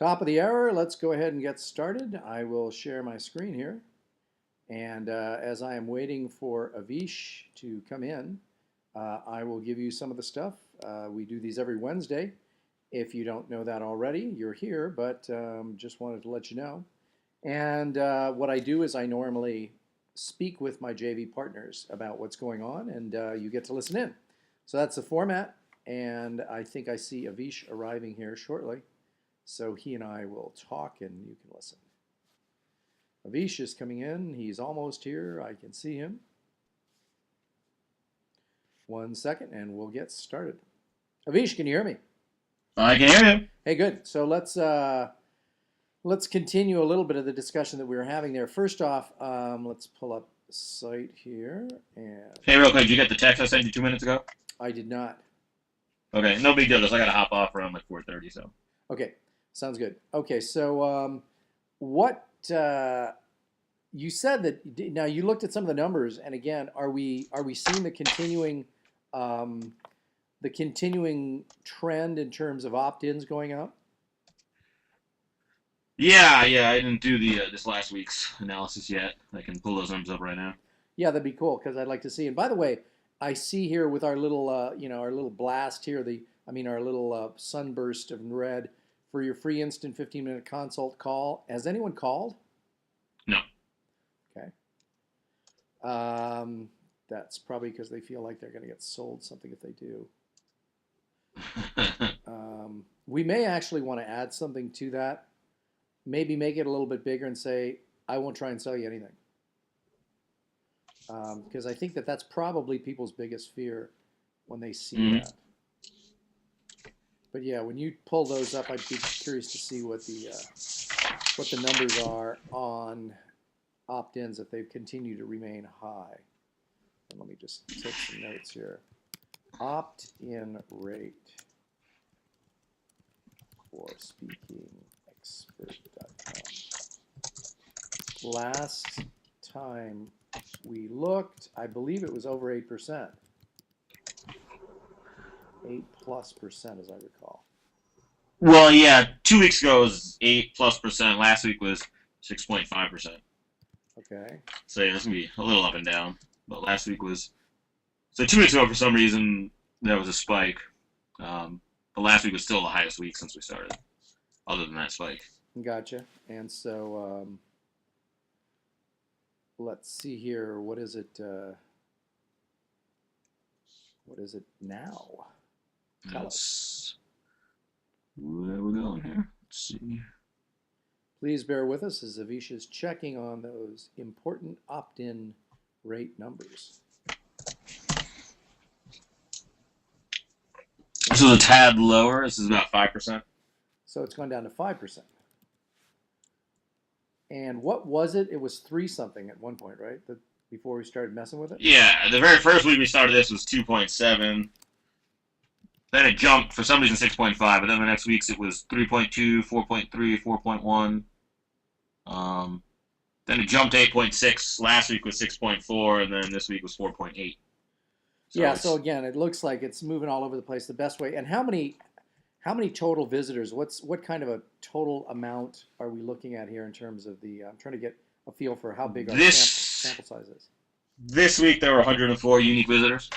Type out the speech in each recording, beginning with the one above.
Top of the hour, let's go ahead and get started. I will share my screen here. And as I am waiting for Avish to come in, I will give you some of the stuff. We do these every Wednesday. If you don't know that already, you're here, but just wanted to let you know. And what I do is I normally speak with my JV partners about what's going on, and you get to listen in. So that's the format, and I think I see Avish arriving here shortly. So he and I will talk, and you can listen. Avish is coming in. He's almost here. I can see him. 1 second, and we'll get started. Avish, can you hear me? I can hear you. Hey, good. So let's continue a little bit of the discussion that we were having there. First off, let's pull up the site here, and Hey, real quick, did you get the text I sent you 2 minutes ago? I did not. Okay, no big deal. Just I got to hop off around like 4:30. So. Okay, sounds good. Okay, so what you said that now you looked at some of the numbers, and again, are we seeing the continuing trend in terms of opt-ins going up? Yeah. I didn't do the this last week's analysis yet. I can pull those numbers up right now. Yeah, that'd be cool because I'd like to see. And by the way, I see here with our little our little blast here, our little sunburst of red for your free instant 15-minute consult call. Has anyone called? No. Okay. That's probably because they feel like they're going to get sold something if they do. We may actually want to add something to that. Maybe make it a little bit bigger and say, I won't try and sell you anything. Because I think that's probably people's biggest fear when they see that. But yeah, when you pull those up, I'd be curious to see what the numbers are on opt-ins if they've continued to remain high. And let me just take some notes here. Opt-in rate for speakingexpert.com. Last time we looked, I believe it was over 8%. 8+% as I recall. Well, yeah, 2 weeks ago was 8+%. Last week was 6.5%. Okay. So yeah, it's gonna be a little up and down. But last week was 2 weeks ago for some reason there was a spike. But last week was still the highest week since we started. Other than that spike. Gotcha. And so let's see here. What is it? What is it now? Tell us. Where are we going here? Let's see. Please bear with us as Avish is checking on those important opt-in rate numbers. This was a tad lower. This is about 5%. So it's gone down to 5%. And what was it? It was 3 something at one point, right? Before we started messing with it? Yeah, the very first week we started this was 2.7. Then it jumped, for some reason, 6.5. But then the next weeks it was 3.2, 4.3, 4.1. Then it jumped to 8.6. Last week was 6.4, and then this week was 4.8. So again, it looks like it's moving all over the place the best way. And how many total visitors? What kind of a total amount are we looking at here in terms of the? I'm trying to get a feel for how big our sample size is. This week there were 104 unique visitors.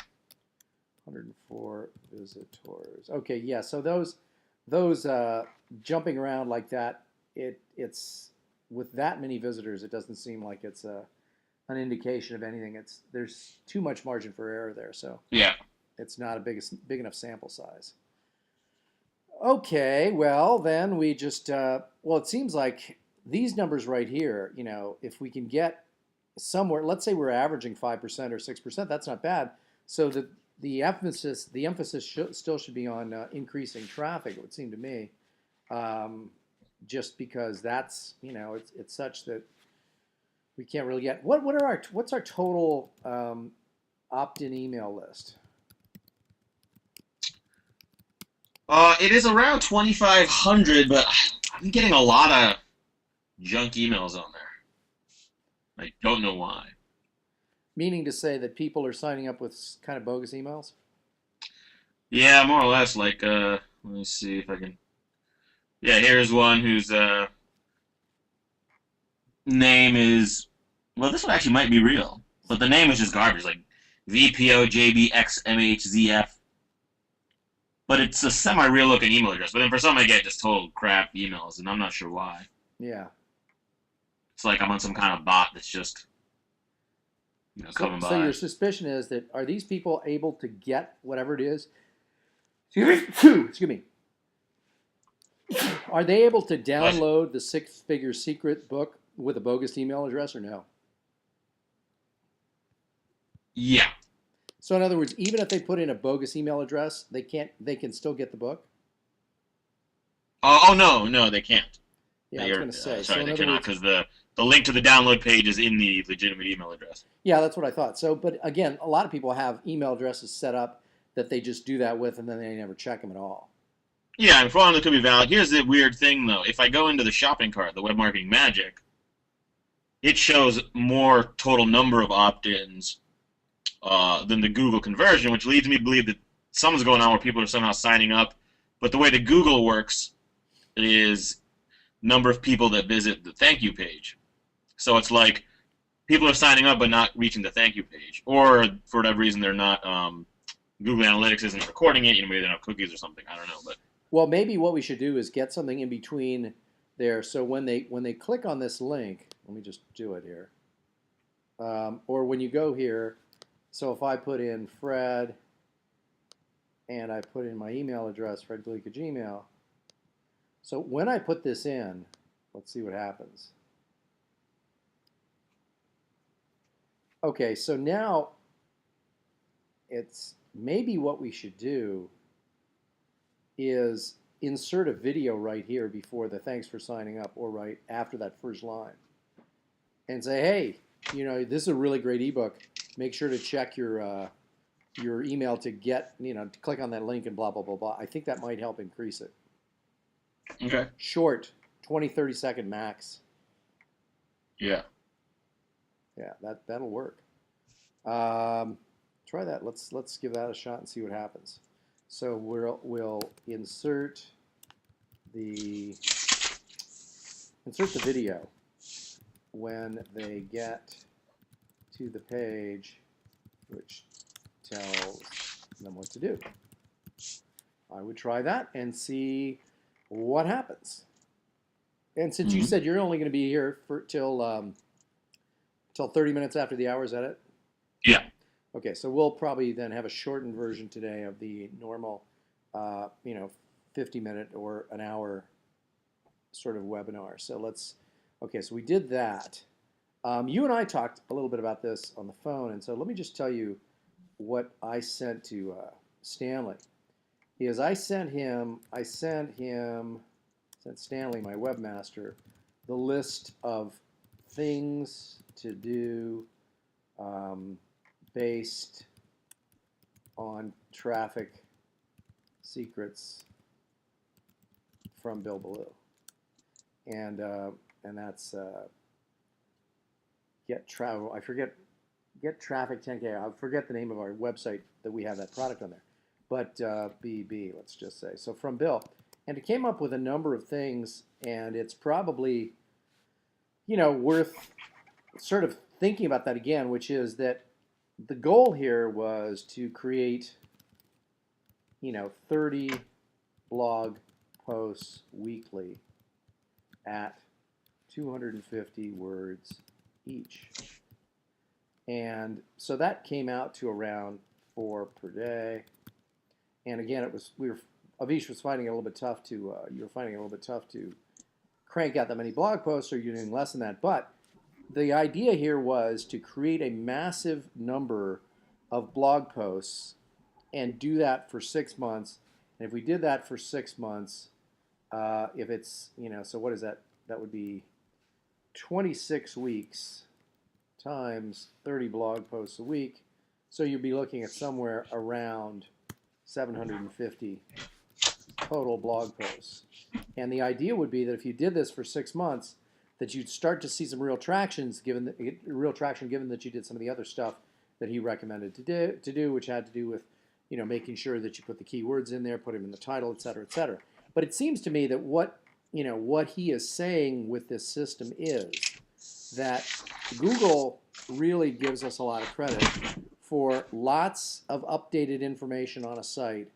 104 visitors. Okay, yeah. So those jumping around like that, it's with that many visitors, it doesn't seem like it's an indication of anything. There's too much margin for error there. So yeah, it's not a big enough sample size. Okay, well then we just it seems like these numbers right here. If we can get somewhere, let's say we're averaging 5% or 6%, that's not bad. So the emphasis still should be on increasing traffic. It would seem to me, just because that's it's such that we can't really get what's our total opt-in email list? It is around 2,500, but I'm getting a lot of junk emails on there. I don't know why. Meaning to say that people are signing up with kind of bogus emails? Yeah, more or less. Like, let me see if I can Yeah, here's one whose name is, well, this one actually might be real, but the name is just garbage, like VPOJBXMHZF. But it's a semi-real looking email address. But then for some, I get just total crap emails, and I'm not sure why. Yeah. It's like I'm on some kind of bot that's just So, coming so your by. suspicion is that are these people able to get whatever it is? Excuse me. Are they able to But download the six-figure secret book with a bogus email address or no? yeah. So in other words, even if they put in a bogus email address, they can't. They can still get the book. Oh no, no, they can't. Yeah, I was You're going to say. So sorry, in they other cannot words, because the link to the download page is in the legitimate email address. yeah, that's what I thought. So, but again, a lot of people have email addresses set up that they just do that with, and then they never check them at all. Yeah, and for all that could be valid. Here's the weird thing though: if I go into the shopping cart, the web marketing magic, it shows more total number of opt-ins than the Google conversion, which leads me to believe that something's going on where people are somehow signing up. But the way the Google works is number of people that visit the thank you page. So it's like people are signing up but not reaching the thank you page, or for whatever reason they're not. Google Analytics isn't recording it. Maybe they don't have cookies or something. I don't know, but Well, maybe what we should do is get something in between there. So when they click on this link, let me just do it here. Or when you go here, so if I put in Fred and I put in my email address, Fred Gleeck at Gmail. So when I put this in, let's see what happens. Okay, so now it's maybe what we should do is insert a video right here before the thanks for signing up or right after that first line and say, hey, this is a really great ebook. Make sure to check your email to get, to click on that link and blah, blah, blah, blah. I think that might help increase it. okay. Short, 20, 30-second max. Yeah. Yeah, that'll work. Try that. Let's give that a shot and see what happens. So we'll insert the video when they get to the page which tells them what to do. I would try that and see what happens. And since you said you're only going to be here for till 30 minutes after the hour, is that it? Yeah. Okay, so we'll probably then have a shortened version today of the normal, 50-minute or an hour sort of webinar. So okay, so we did that. You and I talked a little bit about this on the phone, and so let me just tell you what I sent to Stanley. Is I sent Stanley, my webmaster, the list of things to do based on traffic secrets from Bill Ballou, and that's get travel. Get traffic 10K. I forget the name of our website that we have that product on there, but BB, let's just say. So from Bill, and it came up with a number of things, and it's probably worth sort of thinking about that again, which is that the goal here was to create 30 blog posts weekly at 250 words each. And so that came out to around 4 per day. And again, Avish was finding it a little bit tough to, you were finding it a little bit tough to crank out that many blog posts, or you're doing less than that. But the idea here was to create a massive number of blog posts and do that for 6 months. And if we did that for 6 months, if it's, so what is that? That would be 26 weeks times 30 blog posts a week. So you'd be looking at somewhere around 750 total blog posts. And the idea would be that if you did this for 6 months, that you'd start to see some real traction given that you did some of the other stuff that he recommended to do, which had to do with making sure that you put the keywords in there, put them in the title, et cetera, et cetera. But it seems to me that what what he is saying with this system is that Google really gives us a lot of credit for lots of updated information on a site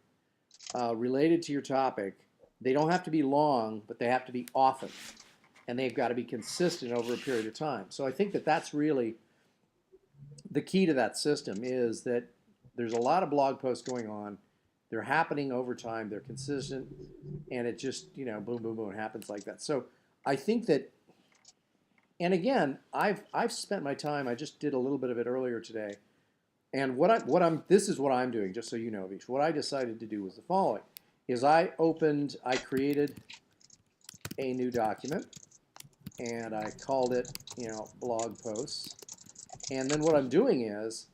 related to your topic. They don't have to be long, but they have to be often, and they've got to be consistent over a period of time. So I think that that's really the key to that system, is that there's a lot of blog posts going on. They're happening over time. They're consistent, and it just, boom, boom, boom, it happens like that. So I think that, and again, I've spent my time. I just did a little bit of it earlier today, and this is what I'm doing. Just so you know, Vish, what I decided to do was the following: is I created a new document, and I called it, blog posts. And then what I'm doing is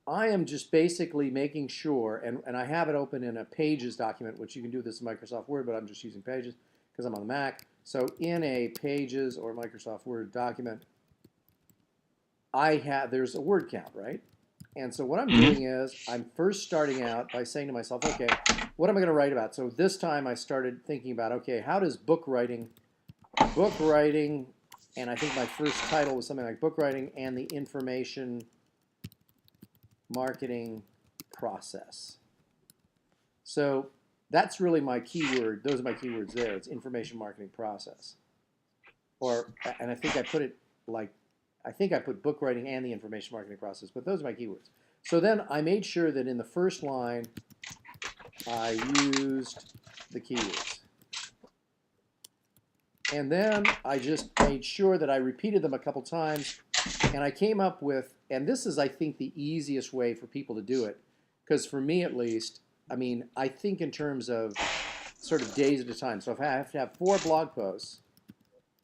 I am just basically making sure, and I have it open in a Pages document, which you can do this in Microsoft Word, but I'm just using Pages because I'm on the Mac. So in a Pages or Microsoft Word document, there's a word count, right? And so what I'm doing is I'm first starting out by saying to myself, okay, what am I going to write about? So this time I started thinking about, okay, how does book writing, and I think my first title was something like book writing and the information marketing process. So that's really my keyword. Those are my keywords there. It's information marketing process. And I think I put it like, I think I put book writing and the information marketing process, but those are my keywords. So then I made sure that in the first line, I used the keywords. And then I just made sure that I repeated them a couple times, and I came up with, and this is, I think, the easiest way for people to do it, because for me at least, I mean, I think in terms of sort of days at a time. So if I have to have 4 blog posts,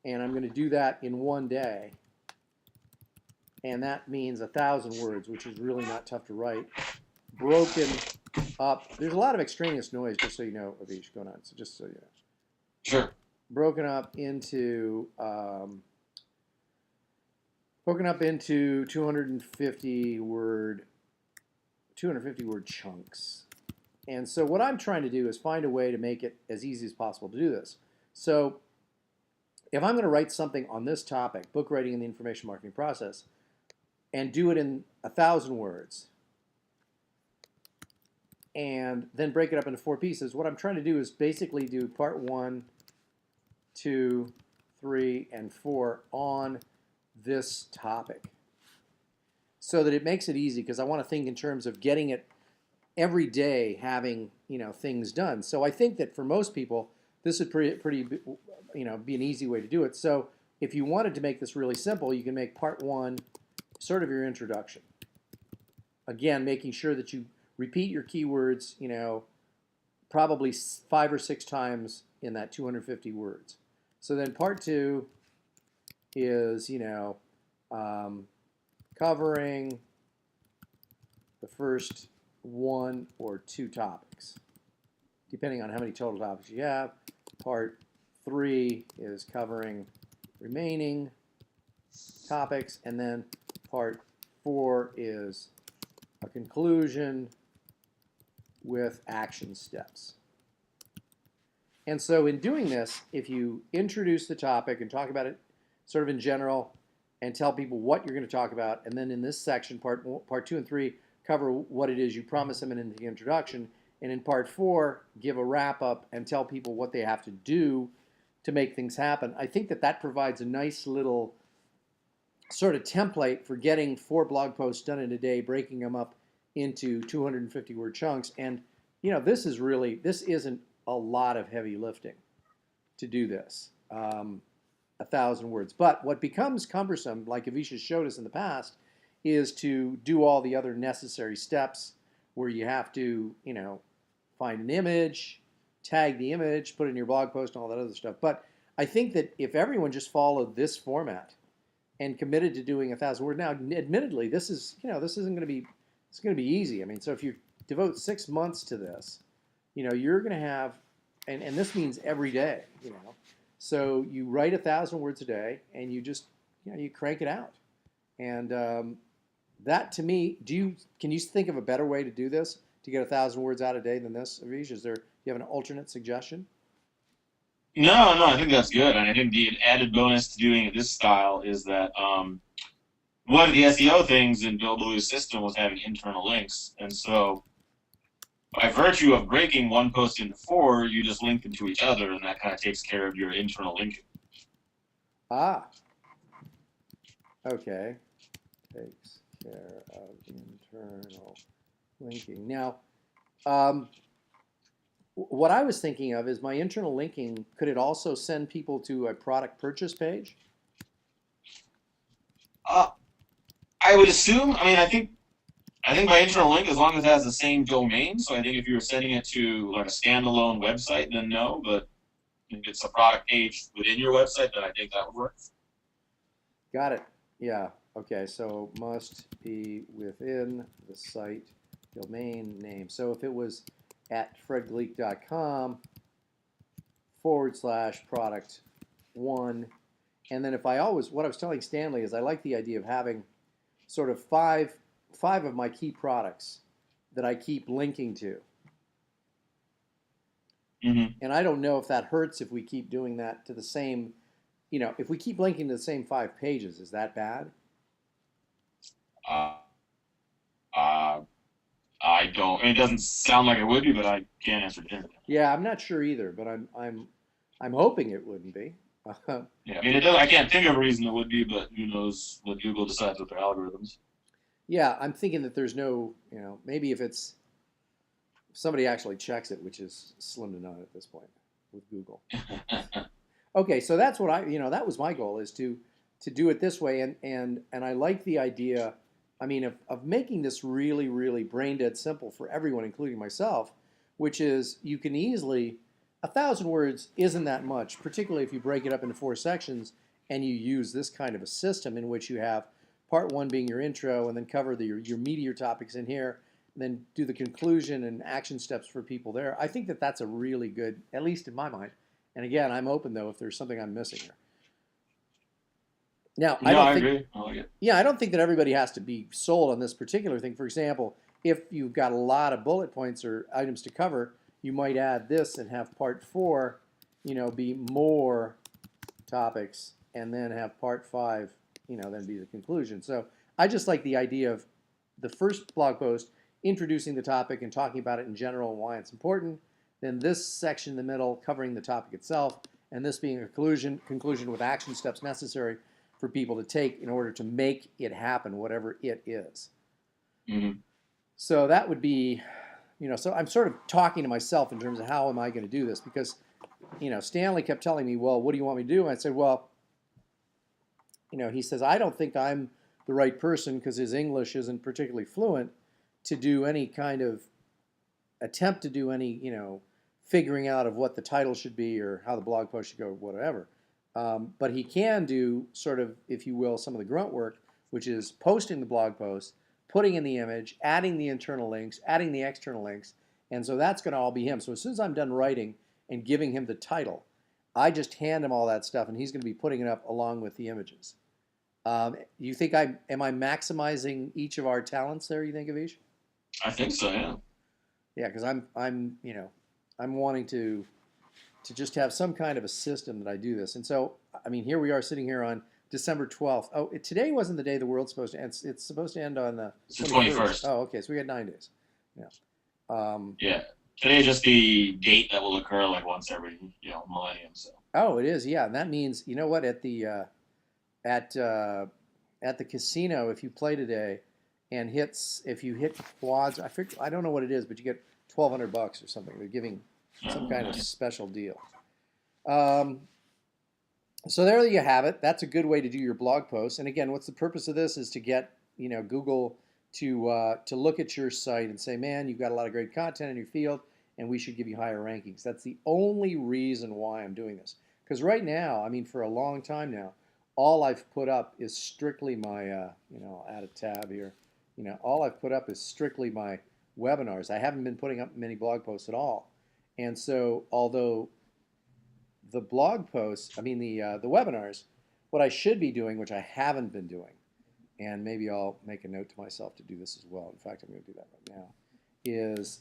and I'm going to do that in one day, and that means 1,000 words, which is really not tough to write, broken up. There's a lot of extraneous noise, just so you know, Avish, going on. So just so you know. Sure. Broken up into 250 word chunks. And so what I'm trying to do is find a way to make it as easy as possible to do this. So if I'm going to write something on this topic, book writing and the information marketing process, and do it in 1,000 words, and then break it up into 4 pieces, what I'm trying to do is basically do part 1, 2, 3, and 4 on this topic, so that it makes it easy, because I want to think in terms of getting it every day, having things done. So I think that for most people, this would pretty be an easy way to do it. So if you wanted to make this really simple, you can make part 1 sort of your introduction. Again, making sure that you repeat your keywords, probably 5 or 6 times in that 250 words. So then part 2 is, covering the first 1 or 2 topics, depending on how many total topics you have. Part 3 is covering remaining topics, and then part 4 is a conclusion with action steps. And so in doing this, if you introduce the topic and talk about it sort of in general and tell people what you're going to talk about, and then in this section, part 2 and 3, cover what it is you promise them in the introduction, and in part 4, give a wrap-up and tell people what they have to do to make things happen, I think that that provides a nice little sort of template for getting 4 blog posts done in a day, breaking them up into 250-word chunks. And, this isn't a lot of heavy lifting to do this, 1,000 words. But what becomes cumbersome, like Avisha showed us in the past, is to do all the other necessary steps where you have to, find an image, tag the image, put it in your blog post, and all that other stuff. But I think that if everyone just followed this format and committed to doing 1,000 words, now, admittedly, this isn't going to be, it's going to be easy. I mean, so if you devote 6 months to this, you're going to have, and this means every day, So you write 1,000 words a day, and you just, you crank it out. And that, to me, can you think of a better way to do this, to get 1,000 words out a day than this, Avish? Do you have an alternate suggestion? No, I think that's good. And I think the added bonus to doing it this style is that one of the SEO things in Bill Blue's system was having internal links. And so by virtue of breaking one post into four, you just link them to each other, and that kind of takes care of your internal linking. Ah, okay. Takes care of internal linking. Now, um, what I was thinking of is my internal linking, could it also send people to a product purchase page? Uh, I would assume. I mean, I think by internal link, as long as it has the same domain. So I think if you were sending it to like a standalone website, then no. But if it's a product page within your website, then I think that would work. Got it. Yeah. Okay. So must be within the site domain name. So if it was at fredgleek.com / product one, and then if I always, what I was telling Stanley is I like the idea of having sort of five of my key products that I keep linking to. Mm-hmm. And I don't know if that hurts if we keep doing that to the same, if we keep linking to the same 5 pages, is that bad? Uh, uh, I don't. It doesn't sound like it would be, but I can't answer definitively. Yeah, I'm not sure either, but I'm hoping it wouldn't be. Yeah, I mean, it does, I can't think of a reason it would be, but who knows what Google decides with their algorithms. Yeah, I'm thinking that there's no, maybe if somebody actually checks it, which is slim to none at this point with Google. Okay, so that's what that was my goal, is to do it this way, and I like the idea. I mean, of making this really, really brain dead simple for everyone, including myself, which is you can easily 1,000 words isn't that much, particularly if you break it up into 4 sections and you use this kind of a system in which you have part one being your intro and then cover your meatier topics in here, and then do the conclusion and action steps for people there. I think that that's a really good, at least in my mind. And again, I'm open though if there's something I'm missing here. Now, I No, don't I think, agree. I like it. yeah, I don't think that everybody has to be sold on this particular thing. For example, if you've got a lot of bullet points or items to cover, you might add this and have part four, be more topics, and then have part five, then be the conclusion. So I just like the idea of the first blog post introducing the topic and talking about it in general and why it's important. Then this section in the middle covering the topic itself, and this being a conclusion with action steps necessary for people to take in order to make it happen, whatever it is. Mm-hmm. So that would be, so I'm sort of talking to myself in terms of how am I going to do this, because, Stanley kept telling me, well, what do you want me to do? And I said, well, he says, I don't think I'm the right person, because his English isn't particularly fluent, to do any kind of attempt to do any, figuring out of what the title should be or how the blog post should go, whatever. But he can do sort of, if you will, some of the grunt work, which is posting the blog post, putting in the image, adding the internal links, adding the external links. And so that's going to all be him. So as soon as I'm done writing and giving him the title, I just hand him all that stuff, and he's going to be putting it up along with the images. You think am I maximizing each of our talents there, you think, Avish? I think so. Yeah. Yeah, because I'm wanting to just have some kind of a system that I do this. And so, I mean, here we are sitting here on December 12th. Oh, today wasn't the day the world's supposed to end. It's supposed to end on the It's the 21st. 21st. Oh, okay. So we got 9 days. Yeah. Yeah. Today is just the date that will occur like once every millennium. So. Oh, it is. Yeah, and that means what at the casino, if you play today and if you hit quads, I don't know what it is, but you get $1,200 or something. They're giving some kind of special deal. So there you have it. That's a good way to do your blog post. And again, what's the purpose of this is to get Google to look at your site and say, man, you've got a lot of great content in your field, and we should give you higher rankings. That's the only reason why I'm doing this. Because right now, I mean, for a long time now, all I've put up is strictly my, I'll add a tab here. All I've put up is strictly my webinars. I haven't been putting up many blog posts at all. And so, although the blog posts, I mean the webinars, what I should be doing, which I haven't been doing, and maybe I'll make a note to myself to do this as well. In fact, I'm going to do that right now, is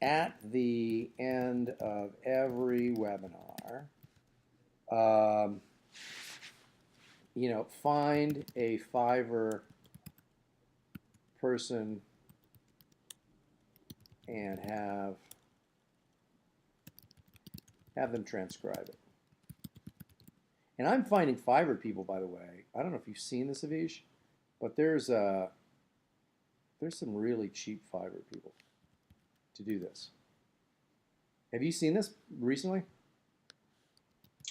at the end of every webinar, Um, find a Fiverr person and have them transcribe it. And I'm finding Fiverr people, by the way. I don't know if you've seen this, Avish, but there's some really cheap Fiverr people to do this. Have you seen this recently?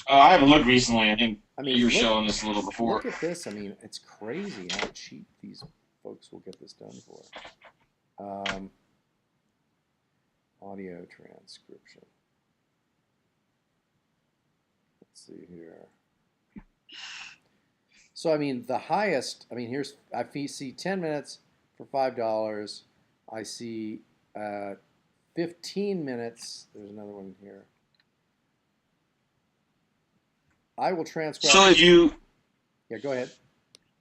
I haven't looked recently. I think I you mean, were showing this a little before. look at this. I mean, it's crazy how cheap these folks will get this done for. Audio transcription. Let's see here. So I mean, the highest. I mean, I see 10 minutes for $5. I see 15 minutes. There's another one here. I will transcribe. So if you Yeah, go ahead.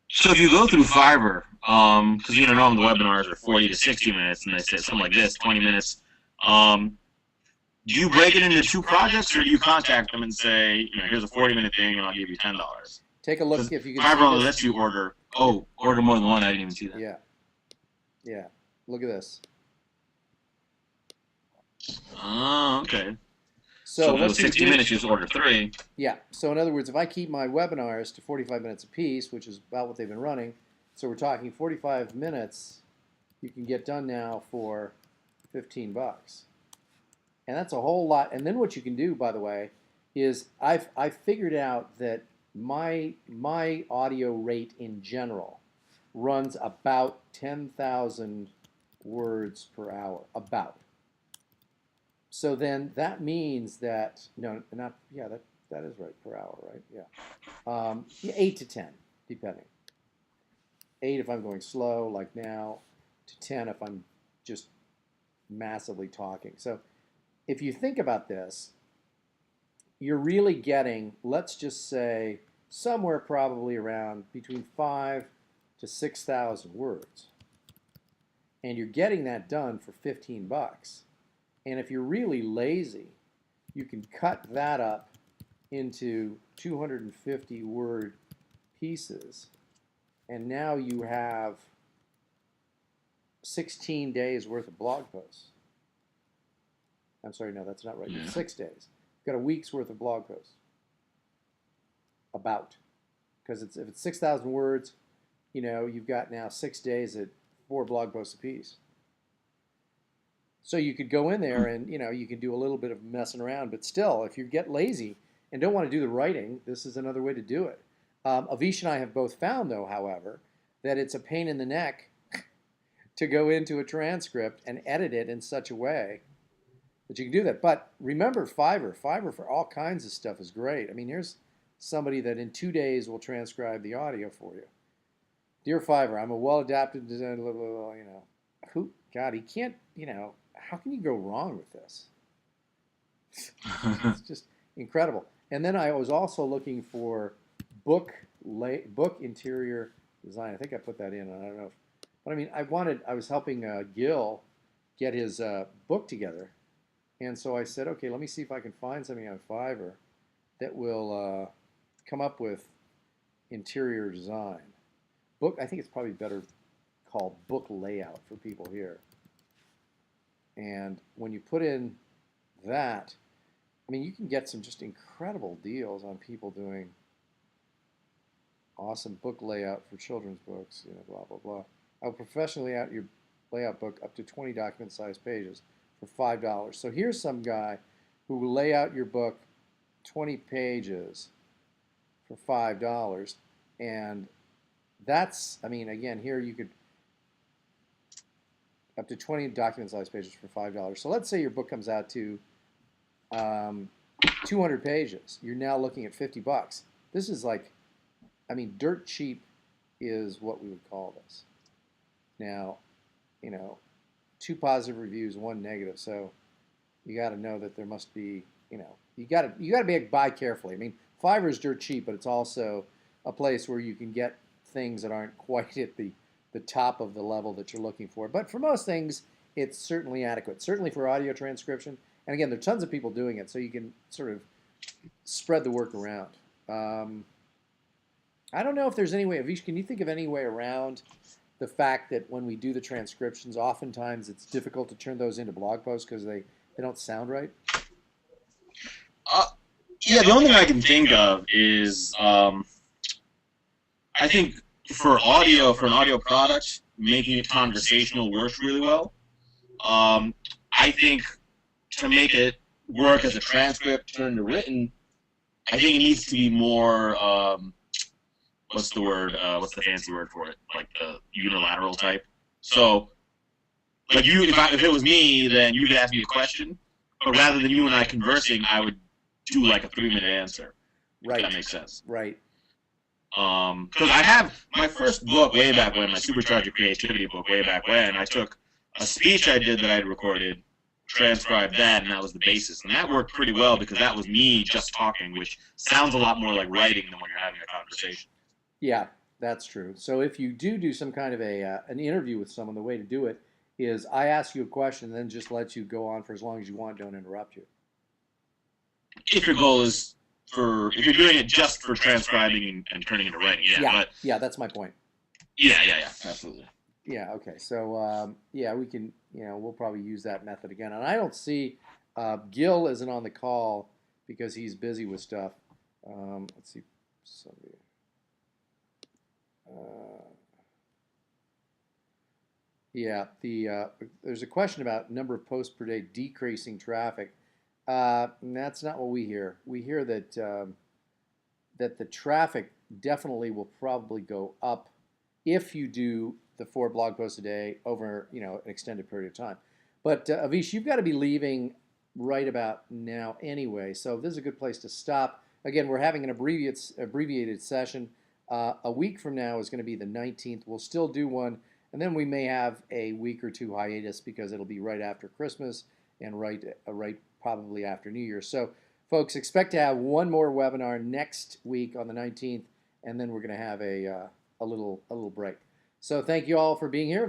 So if you go through Fiverr, because normally the webinars are 40 to 60 minutes, and they say something like this, 20 minutes. Do you break it into two projects, or do you contact them and say, here's a 40-minute thing, and I'll give you $10? Take a look if you can. Fiverr only lets you order. Oh, order more than one. I didn't even see that. Yeah, yeah. Look at this. Oh, okay. So if it was 60 minutes, you just order 3. Yeah. So in other words, if I keep my webinars to 45 minutes a piece, which is about what they've been running, so we're talking 45 minutes, you can get done now for $15. And that's a whole lot. And then what you can do, by the way, is I've figured out that my audio rate in general runs about 10,000 words per hour, about. So then that means that that is right, per hour, right? Yeah, 8 to 10, depending. 8 if I'm going slow, like now, to 10 if I'm just massively talking. So if you think about this, you're really getting, let's just say, somewhere probably around between 5 to 6,000 words, and you're getting that done for $15. And if you're really lazy, you can cut that up into 250 word pieces. And now you have 16 days worth of blog posts. I'm sorry, no, that's not right. Yeah. 6 days. You've got a week's worth of blog posts. About. Because if it's 6,000 words, you've got now 6 days at 4 blog posts a piece. So you could go in there and, you can do a little bit of messing around, but still, if you get lazy and don't want to do the writing, this is another way to do it. Avish and I have both found, though, however, that it's a pain in the neck to go into a transcript and edit it in such a way that you can do that. But remember Fiverr. Fiverr for all kinds of stuff is great. I mean, here's somebody that in 2 days will transcribe the audio for you. Dear Fiverr, I'm a well-adapted designer, God, he can't, how can you go wrong with this? It's just incredible. And then I was also looking for book interior design. I think I put that in. I don't know. But I mean, I was helping Gil get his book together. And so I said, okay, let me see if I can find something on Fiverr that will come up with interior design. Book, I think it's probably better called book layout for people here. And when you put in that, I mean, you can get some just incredible deals on people doing awesome book layout for children's books, blah, blah, blah. I'll professionally lay out your layout book up to 20 document-sized pages for $5. So here's some guy who will lay out your book 20 pages for $5. And that's, I mean, again, here you could, up to 20 document-sized pages for $5. So let's say your book comes out to 200 pages. You're now looking at $50. This is like, I mean, dirt cheap is what we would call this. Now, 2 positive reviews, 1 negative. So you got to know that there must be, you got to buy carefully. I mean, Fiverr is dirt cheap, but it's also a place where you can get things that aren't quite at the top of the level that you're looking for. But for most things, it's certainly adequate. Certainly for audio transcription. And again, there are tons of people doing it, so you can sort of spread the work around. Um, I don't know if there's any way. Avish, can you think of any way around the fact that when we do the transcriptions, oftentimes it's difficult to turn those into blog posts because they don't sound right? Uh, yeah, the only thing I can think of is I think for an audio product, making it conversational works really well. Um, I think to make it work as a transcript turned to written, I think it needs to be more. What's the word? What's the fancy word for it? Like the unilateral type. So, like if it was me, then you could ask me a question, but rather than you and I conversing, I would do like a 3-minute answer. If that makes sense. Right. Because I have my first book way back when, my Supercharge Your Creativity book way back when, I took a speech I did that I'd recorded, transcribed that, and that was the basis. And that worked pretty well because that was me just talking, which sounds a lot more like writing than when you're having a conversation. Yeah, that's true. So if you do some kind of an interview with someone, the way to do it is I ask you a question, and then just let you go on for as long as you want. Don't interrupt you. If your goal is if you're doing it just for transcribing and turning into writing, yeah. But yeah, that's my point. Yeah, absolutely. Yeah. Okay. So yeah, we can. We'll probably use that method again. And I don't see Gil isn't on the call because he's busy with stuff. Let's see. Somebody. Uh, yeah. There's a question about number of posts per day decreasing traffic. That's not what we hear. We hear that the traffic definitely will probably go up if you do the 4 blog posts a day over an extended period of time. But Avish, you've got to be leaving right about now anyway, so this is a good place to stop. Again, we're having an abbreviated session. A week from now is going to be the 19th. We'll still do one, and then we may have a week or two hiatus because it'll be right after Christmas and right probably after New Year. So, folks, expect to have one more webinar next week on the 19th, and then we're going to have a little break. So, thank you all for being here.